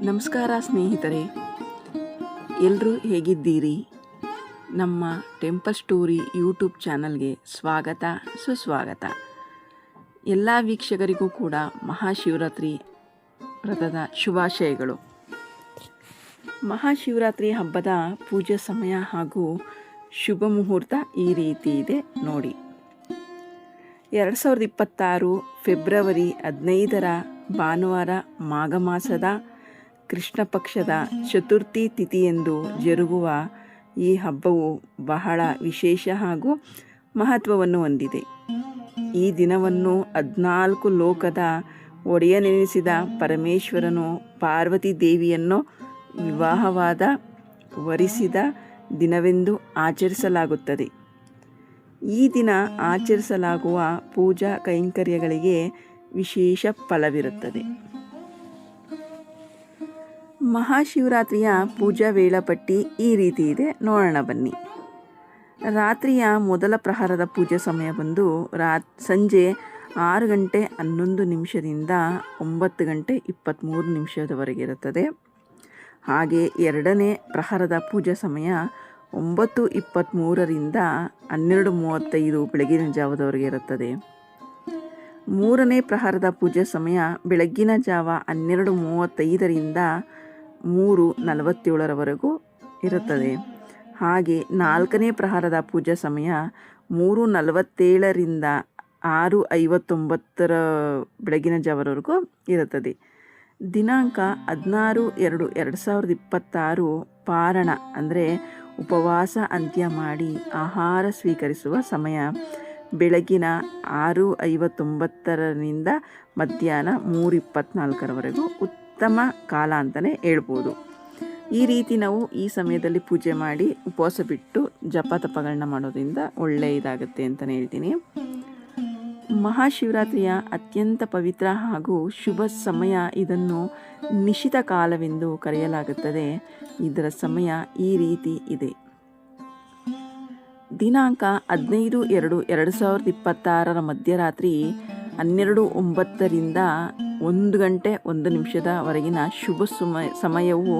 ನಮಸ್ಕಾರ ಸ್ನೇಹಿತರೆ, ಎಲ್ಲರೂ ಹೇಗಿದ್ದೀರಿ? ನಮ್ಮ ಟೆಂಪಲ್ ಸ್ಟೋರಿ ಯೂಟ್ಯೂಬ್ ಚಾನಲ್ಗೆ ಸ್ವಾಗತ ಸುಸ್ವಾಗತ. ಎಲ್ಲ ವೀಕ್ಷಕರಿಗೂ ಕೂಡ ಮಹಾಶಿವರಾತ್ರಿ ವ್ರತದ ಶುಭಾಶಯಗಳು. ಮಹಾಶಿವರಾತ್ರಿ ಹಬ್ಬದ ಪೂಜೆ ಸಮಯ ಹಾಗೂ ಶುಭ ಮುಹೂರ್ತ ಈ ರೀತಿ ಇದೆ ನೋಡಿ. 2026 ಫೆಬ್ರವರಿ 15ರ ಭಾನುವಾರ, ಮಾಘ ಮಾಸದ ಕೃಷ್ಣ ಪಕ್ಷದ ಚತುರ್ಥಿ ತಿಥಿಯೆಂದು ಜರುಗುವ ಈ ಹಬ್ಬವು ಬಹಳ ವಿಶೇಷ ಹಾಗೂ ಮಹತ್ವವನ್ನು ಹೊಂದಿದೆ. ಈ ದಿನವನ್ನು 14 ಲೋಕದ ಒಡೆಯನೆನಿಸಿದ ಪರಮೇಶ್ವರನು ಪಾರ್ವತಿ ದೇವಿಯನ್ನು ವಿವಾಹವಾದ ವರಿಸಿದ ದಿನವೆಂದು ಆಚರಿಸಲಾಗುತ್ತದೆ. ಈ ದಿನ ಆಚರಿಸಲಾಗುವ ಪೂಜಾ ಕೈಂಕರ್ಯಗಳಿಗೆ ವಿಶೇಷ ಫಲವಿರುತ್ತದೆ. ಮಹಾಶಿವರಾತ್ರಿಯ ಪೂಜಾ ವೇಳಾಪಟ್ಟಿ ಈ ರೀತಿ ಇದೆ, ನೋಡೋಣ ಬನ್ನಿ. ರಾತ್ರಿಯ ಮೊದಲ ಪ್ರಹರದ ಪೂಜಾ ಸಮಯ ಬಂದು ಸಂಜೆ 6 ಗಂಟೆ 11 ನಿಮಿಷದಿಂದ 9 ಗಂಟೆ 23 ನಿಮಿಷದವರೆಗೆ ಇರುತ್ತದೆ. ಹಾಗೆ ಎರಡನೇ ಪ್ರಹರದ ಪೂಜಾ ಸಮಯ 9:23ರಿಂದ 12:35 ಬೆಳಗಿನ ಜಾವದವರೆಗೆ ಇರುತ್ತದೆ. ಮೂರನೇ ಪ್ರಹರದ ಪೂಜಾ ಸಮಯ ಬೆಳಗ್ಗಿನ ಜಾವ 12:35ರಿಂದ 3:47ರವರೆಗೂ ಇರುತ್ತದೆ. ಹಾಗೆ ನಾಲ್ಕನೇ ಪ್ರಹರದ ಪೂಜಾ ಸಮಯ 3:47ರಿಂದ 6:59 ಬೆಳಗಿನ ಜಾವದವರೆಗೂ ಇರುತ್ತದೆ. ದಿನಾಂಕ 16/2/2026 ಪಾರಣ ಅಂದರೆ ಉಪವಾಸ ಅಂತ್ಯ ಮಾಡಿ ಆಹಾರ ಸ್ವೀಕರಿಸುವ ಸಮಯ ಬೆಳಗಿನ 6:59ರಿಂದ ಮಧ್ಯಾಹ್ನ 3:24ರವರೆಗೂ ಉತ್ತಮ ಕಾಲ ಅಂತಲೇ ಹೇಳ್ಬೋದು. ಈ ರೀತಿ ನಾವು ಈ ಸಮಯದಲ್ಲಿ ಪೂಜೆ ಮಾಡಿ ಉಪವಾಸ ಬಿಟ್ಟು ಜಪ ತಪಗಳನ್ನ ಮಾಡೋದ್ರಿಂದ ಒಳ್ಳೆಯದಾಗುತ್ತೆ ಅಂತಲೇ ಹೇಳ್ತೀನಿ. ಮಹಾಶಿವರಾತ್ರಿಯ ಅತ್ಯಂತ ಪವಿತ್ರ ಹಾಗೂ ಶುಭ ಸಮಯ. ಇದನ್ನು ನಿಶಿತ ಕಾಲವೆಂದು ಕರೆಯಲಾಗುತ್ತದೆ. ಇದರ ಸಮಯ ಈ ರೀತಿ ಇದೆ. ದಿನಾಂಕ 15/2/2026 ಮಧ್ಯರಾತ್ರಿ 12:09ರಿಂದ 1 ಗಂಟೆ 1 ನಿಮಿಷದವರೆಗಿನ ಶುಭ ಸಮಯವು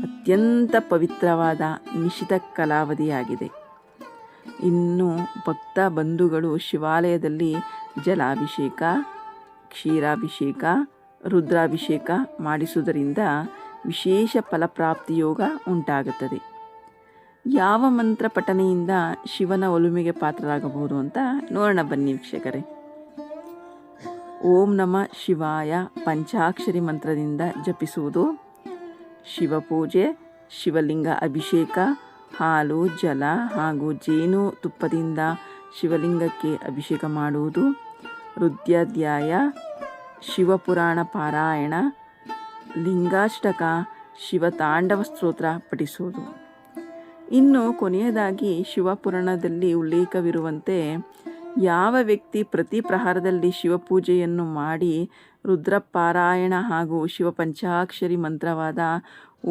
ಅತ್ಯಂತ ಪವಿತ್ರವಾದ ನಿಶಿತ ಕಾಲಾವಧಿಯಾಗಿದೆ. ಇನ್ನು ಭಕ್ತ ಬಂಧುಗಳು ಶಿವಾಲಯದಲ್ಲಿ ಜಲಾಭಿಷೇಕ, ಕ್ಷೀರಾಭಿಷೇಕ, ರುದ್ರಾಭಿಷೇಕ ಮಾಡಿಸುವುದರಿಂದ ವಿಶೇಷ ಫಲಪ್ರಾಪ್ತಿ ಯೋಗ ಉಂಟಾಗುತ್ತದೆ. ಯಾವ ಮಂತ್ರ ಪಠನೆಯಿಂದ ಶಿವನ ಒಲುಮೆಗೆ ಪಾತ್ರರಾಗಬಹುದು ಅಂತ ನೋಡೋಣ ಬನ್ನಿ ವೀಕ್ಷಕರೇ. ಓಂ ನಮಃ ಶಿವಾಯ ಪಂಚಾಕ್ಷರಿ ಮಂತ್ರದಿಂದ ಜಪಿಸುವುದು, ಶಿವಪೂಜೆ, ಶಿವಲಿಂಗ ಅಭಿಷೇಕ, ಹಾಲು, ಜಲ ಹಾಗೂ ಜೇನು ತುಪ್ಪದಿಂದ ಶಿವಲಿಂಗಕ್ಕೆ ಅಭಿಷೇಕ ಮಾಡುವುದು, ರುದ್ರಾಧ್ಯಾಯ, ಶಿವಪುರಾಣ ಪಾರಾಯಣ, ಲಿಂಗಾಷ್ಟಕ, ಶಿವತಾಂಡವ ಸ್ತೋತ್ರ ಪಠಿಸುವುದು. ಇನ್ನು ಕೊನೆಯದಾಗಿ ಶಿವಪುರಾಣದಲ್ಲಿ ಉಲ್ಲೇಖವಿರುವಂತೆ ಯಾವ ವ್ಯಕ್ತಿ ಪ್ರತಿ ಪ್ರಹಾರದಲ್ಲಿ ಶಿವಪೂಜೆಯನ್ನು ಮಾಡಿ ರುದ್ರಪಾರಾಯಣ ಹಾಗೂ ಶಿವ ಪಂಚಾಕ್ಷರಿ ಮಂತ್ರವಾದ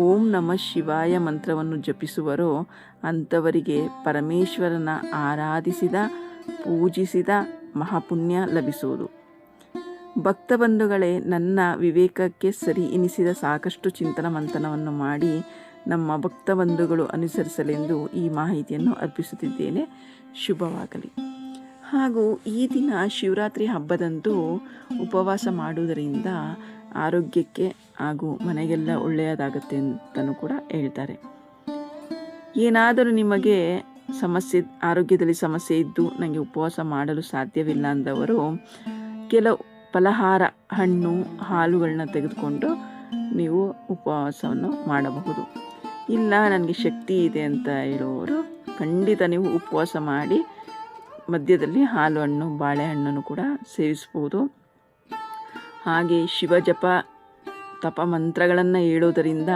ಓಂ ನಮಃ ಶಿವಾಯ ಮಂತ್ರವನ್ನು ಜಪಿಸುವರೋ ಅಂಥವರಿಗೆ ಪರಮೇಶ್ವರನ ಆರಾಧಿಸಿದ ಪೂಜಿಸಿದ ಮಹಾಪುಣ್ಯ ಲಭಿಸುವುದು. ಭಕ್ತ ಬಂಧುಗಳೇ, ನನ್ನ ವಿವೇಕಕ್ಕೆ ಸರಿ ಎನಿಸಿದ ಸಾಕಷ್ಟು ಚಿಂತನ ಮಂಥನವನ್ನು ಮಾಡಿ ನಮ್ಮ ಭಕ್ತ ಬಂಧುಗಳು ಅನುಸರಿಸಲೆಂದು ಈ ಮಾಹಿತಿಯನ್ನು ಅರ್ಪಿಸುತ್ತಿದ್ದೇನೆ. ಶುಭವಾಗಲಿ. ಹಾಗೂ ಈ ದಿನ ಶಿವರಾತ್ರಿ ಹಬ್ಬದಂದು ಉಪವಾಸ ಮಾಡುವುದರಿಂದ ಆರೋಗ್ಯಕ್ಕೆ ಹಾಗೂ ಮನೆಗೆಲ್ಲ ಒಳ್ಳೆಯದಾಗುತ್ತೆ ಅಂತಲೂ ಕೂಡ ಹೇಳ್ತಾರೆ. ಏನಾದರೂ ನಿಮಗೆ ಆರೋಗ್ಯದಲ್ಲಿ ಸಮಸ್ಯೆ ಇದ್ದು ನನಗೆ ಉಪವಾಸ ಮಾಡಲು ಸಾಧ್ಯವಿಲ್ಲ ಅಂದವರು ಕೆಲವು ಫಲಹಾರ, ಹಣ್ಣು, ಹಾಲುಗಳನ್ನ ತೆಗೆದುಕೊಂಡು ನೀವು ಉಪವಾಸವನ್ನು ಮಾಡಬಹುದು. ಇಲ್ಲ ನನಗೆ ಶಕ್ತಿ ಇದೆ ಅಂತ ಹೇಳುವವರು ಖಂಡಿತ ನೀವು ಉಪವಾಸ ಮಾಡಿ ಮಧ್ಯದಲ್ಲಿ ಹಾಲು, ಹಣ್ಣು, ಬಾಳೆಹಣ್ಣನ್ನು ಕೂಡ ಸೇವಿಸ್ಬೋದು. ಹಾಗೆ ಶಿವಜಪ ತಪ ಮಂತ್ರಗಳನ್ನು ಹೇಳೋದರಿಂದ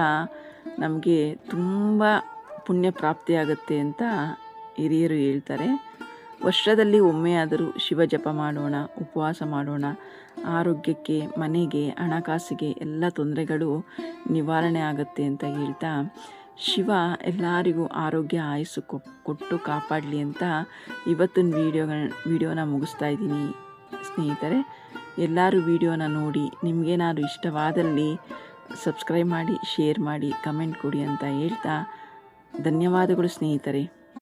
ನಮಗೆ ತುಂಬ ಪುಣ್ಯ ಪ್ರಾಪ್ತಿಯಾಗುತ್ತೆ ಅಂತ ಹಿರಿಯರು ಹೇಳ್ತಾರೆ. ವರ್ಷದಲ್ಲಿ ಒಮ್ಮೆಯಾದರೂ ಶಿವಜಪ ಮಾಡೋಣ, ಉಪವಾಸ ಮಾಡೋಣ. ಆರೋಗ್ಯಕ್ಕೆ, ಮನೆಗೆ, ಹಣಕಾಸಿಗೆ ಎಲ್ಲ ತೊಂದರೆಗಳು ನಿವಾರಣೆ ಆಗುತ್ತೆ ಅಂತ ಹೇಳ್ತಾ ಶಿವ ಎಲ್ಲರಿಗೂ ಆರೋಗ್ಯ ಆಯಸ್ಸು ಕೊಟ್ಟು ಕಾಪಾಡಲಿ ಅಂತ ಇವತ್ತಿನ ವಿಡಿಯೋನ ಮುಗಿಸ್ತಾ ಇದ್ದೀನಿ ಸ್ನೇಹಿತರೆ. ಎಲ್ಲರೂ ವಿಡಿಯೋನ ನೋಡಿ ನಿಮಗೇನಾದ್ರು ಇಷ್ಟವಾದಲ್ಲಿ ಸಬ್ಸ್ಕ್ರೈಬ್ ಮಾಡಿ, ಶೇರ್ ಮಾಡಿ, ಕಮೆಂಟ್ ಕೊಡಿ ಅಂತ ಹೇಳ್ತಾ ಧನ್ಯವಾದಗಳು ಸ್ನೇಹಿತರೆ.